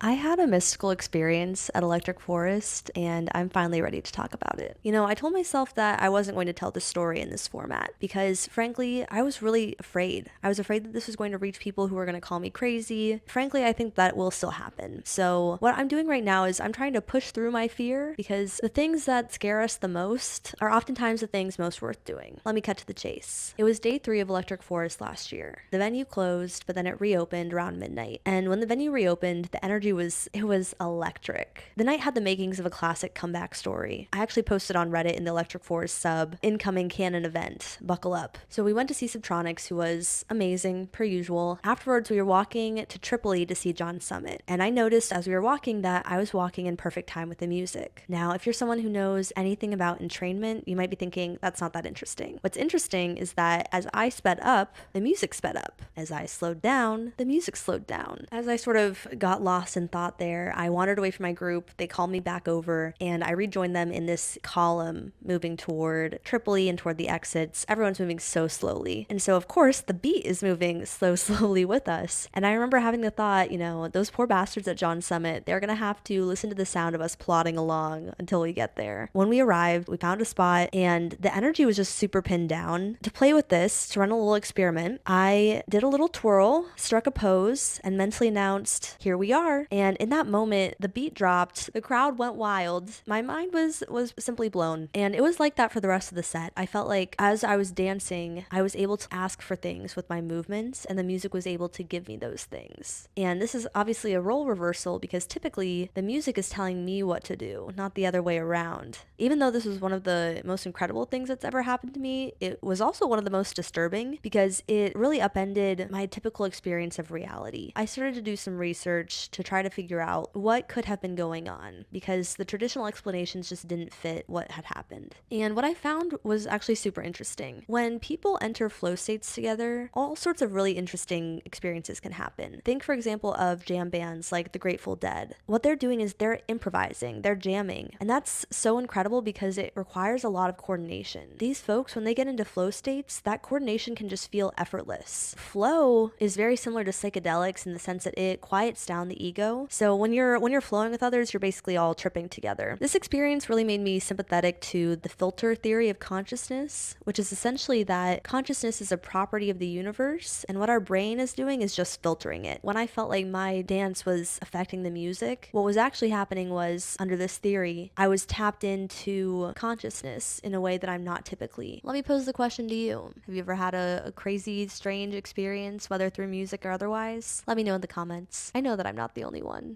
I had a mystical experience at Electric Forest, and I'm finally ready to talk about it. I told myself that I wasn't going to tell the story in this format because, frankly, I was really afraid. I was afraid that this was going to reach people who were going to call me crazy. Frankly, I think that will still happen. So, what I'm doing right now is I'm trying to push through my fear because the things that scare us the most are oftentimes the things most worth doing. Let me cut to the chase. It was day 3 of Electric Forest last year. The venue closed, but then it reopened around midnight. And when the venue reopened, the energy was electric. The night had the makings of a classic comeback story. I actually posted on Reddit in the Electric Forest sub, incoming canon event, buckle up. So we went to see Subtronics, who was amazing, per usual. Afterwards, we were walking to Tripoli to see John Summit. And I noticed as we were walking that I was walking in perfect time with the music. Now, if you're someone who knows anything about entrainment, you might be thinking, that's not that interesting. What's interesting is that as I sped up, the music sped up. As I slowed down, the music slowed down. As I sort of got lost in thought there, I wandered away from my group. They called me back over, and I rejoined them in this column moving toward Tripoli and toward the exits. Everyone's moving so slowly. And so, of course, the beat is moving slowly with us. And I remember having the thought, those poor bastards at John Summit, they're going to have to listen to the sound of us plodding along until we get there. When we arrived, we found a spot, and the energy was just super pinned down. To play with this, to run a little experiment, I did a little twirl, struck a pose, and mentally announced, here we are. And in that moment, the beat dropped, the crowd went wild. My mind was simply blown. And it was like that for the rest of the set. I felt like as I was dancing, I was able to ask for things with my movements, and the music was able to give me those things. And this is obviously a role reversal because typically the music is telling me what to do, not the other way around. Even though this was one of the most incredible things that's ever happened to me, it was also one of the most disturbing because it really upended my typical experience of reality. I started to do some research to try to figure out what could have been going on because the traditional explanations just didn't fit what had happened. And what I found was actually super interesting. When people enter flow states together, all sorts of really interesting experiences can happen. Think, for example, of jam bands like the Grateful Dead. What they're doing is they're improvising, they're jamming, and that's so incredible because it requires a lot of coordination. These folks, when they get into flow states, that coordination can just feel effortless. Flow is very similar to psychedelics in the sense that it quiets down the ego. So when you're flowing with others, you're basically all tripping together. This experience really made me sympathetic to the filter theory of consciousness, which is essentially that consciousness is a property of the universe, and what our brain is doing is just filtering it. When I felt like my dance was affecting the music, what was actually happening was, under this theory, I was tapped into consciousness in a way that I'm not typically. Let me pose the question to you. Have you ever had a crazy, strange experience, whether through music or otherwise? Let me know in the comments. I know that I'm not the only one.